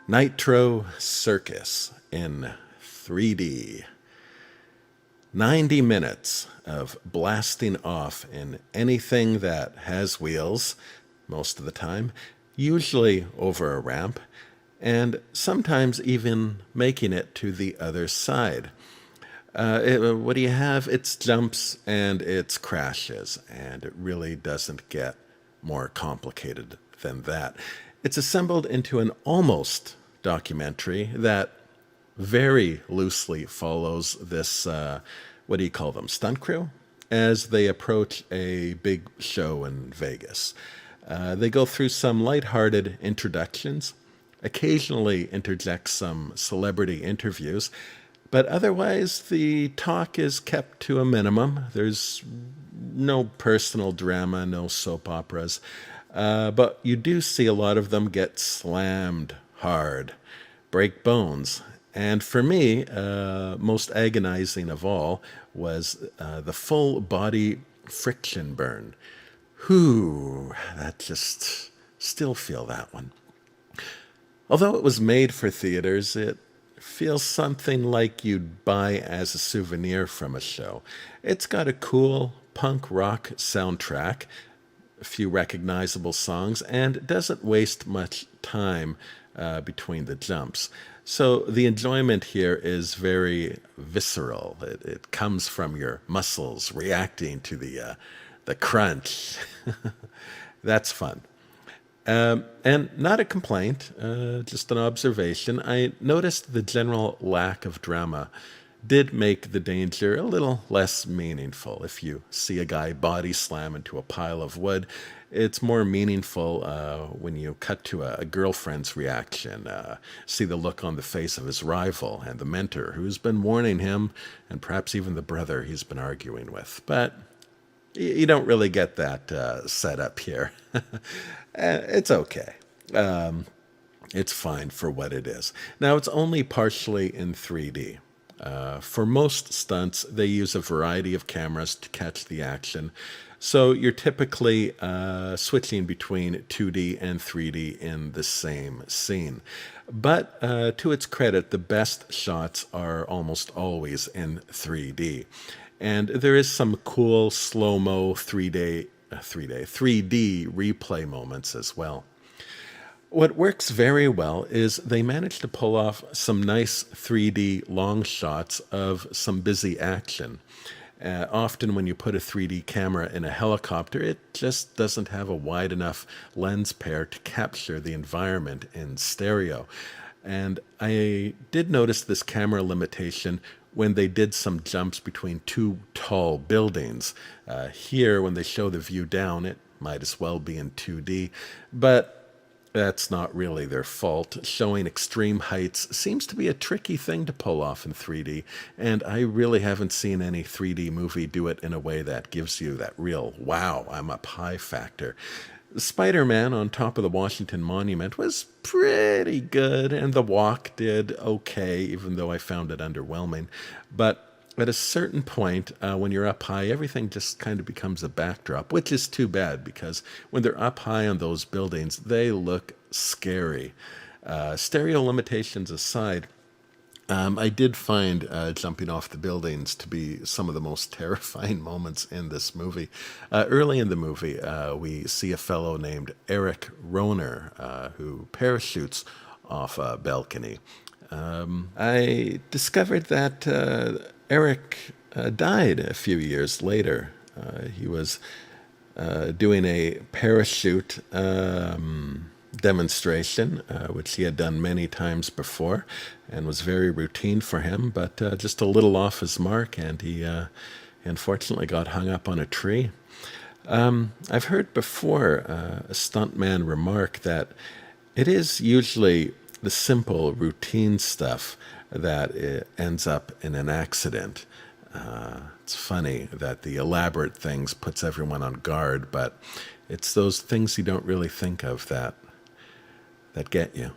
Nitro Circus in 3D. 90 minutes of blasting off in anything that has wheels, most of the time, usually over a ramp, and sometimes even making it to the other side. What do you have? It's jumps and it's crashes, and it really doesn't get more complicated than that. It's assembled into an almost documentary that very loosely follows this, what do you call them, stunt crew, as they approach a big show in Vegas. They go through some lighthearted introductions, occasionally interject some celebrity interviews, but otherwise the talk is kept to a minimum. There's no personal drama, no soap operas, but you do see a lot of them get slammed hard, break bones. And for me, most agonizing of all was the full body friction burn. Whew, that just still feel that one. Although it was made for theaters, it feels something like you'd buy as a souvenir from a show. It's got a cool punk rock soundtrack, a few recognizable songs, and doesn't waste much time between the jumps. So the enjoyment here is very visceral. It comes from your muscles reacting to the crunch. That's fun. And not a complaint, just an observation. I noticed the general lack of drama did make the danger a little less meaningful. If you see a guy body slam into a pile of wood, it's more meaningful when you cut to a girlfriend's reaction, see the look on the face of his rival and the mentor who's been warning him, and perhaps even the brother he's been arguing with. But you don't really get that set up here. It's okay. It's fine for what it is. Now, it's only partially in 3D. For most stunts, they use a variety of cameras to catch the action. So you're typically switching between 2D and 3D in the same scene. But to its credit, the best shots are almost always in 3D. And there is some cool slow-mo 3D replay moments as well. What works very well is they manage to pull off some nice 3D long shots of some busy action. Often when you put a 3D camera in a helicopter, it just doesn't have a wide enough lens pair to capture the environment in stereo. And I did notice this camera limitation when they did some jumps between two tall buildings. Here, when they show the view down, it might as well be in 2D, but that's not really their fault. Showing extreme heights seems to be a tricky thing to pull off in 3D, and I really haven't seen any 3D movie do it in a way that gives you that real, wow, I'm up high factor. Spider-Man on top of the Washington Monument was pretty good, and The Walk did okay, even though I found it underwhelming. But at a certain point, when you're up high, everything just kind of becomes a backdrop, which is too bad, because when they're up high on those buildings, they look scary. Stereo limitations aside, I did find jumping off the buildings to be some of the most terrifying moments in this movie. Early in the movie, we see a fellow named Erik Roner who parachutes off a balcony. I discovered that Erik died a few years later. He was doing a parachute demonstration, which he had done many times before and was very routine for him, but just a little off his mark, and he unfortunately got hung up on a tree. I've heard before a stuntman remark that it is usually the simple routine stuff that ends up in an accident. It's funny that the elaborate things puts everyone on guard, but it's those things you don't really think of that get you.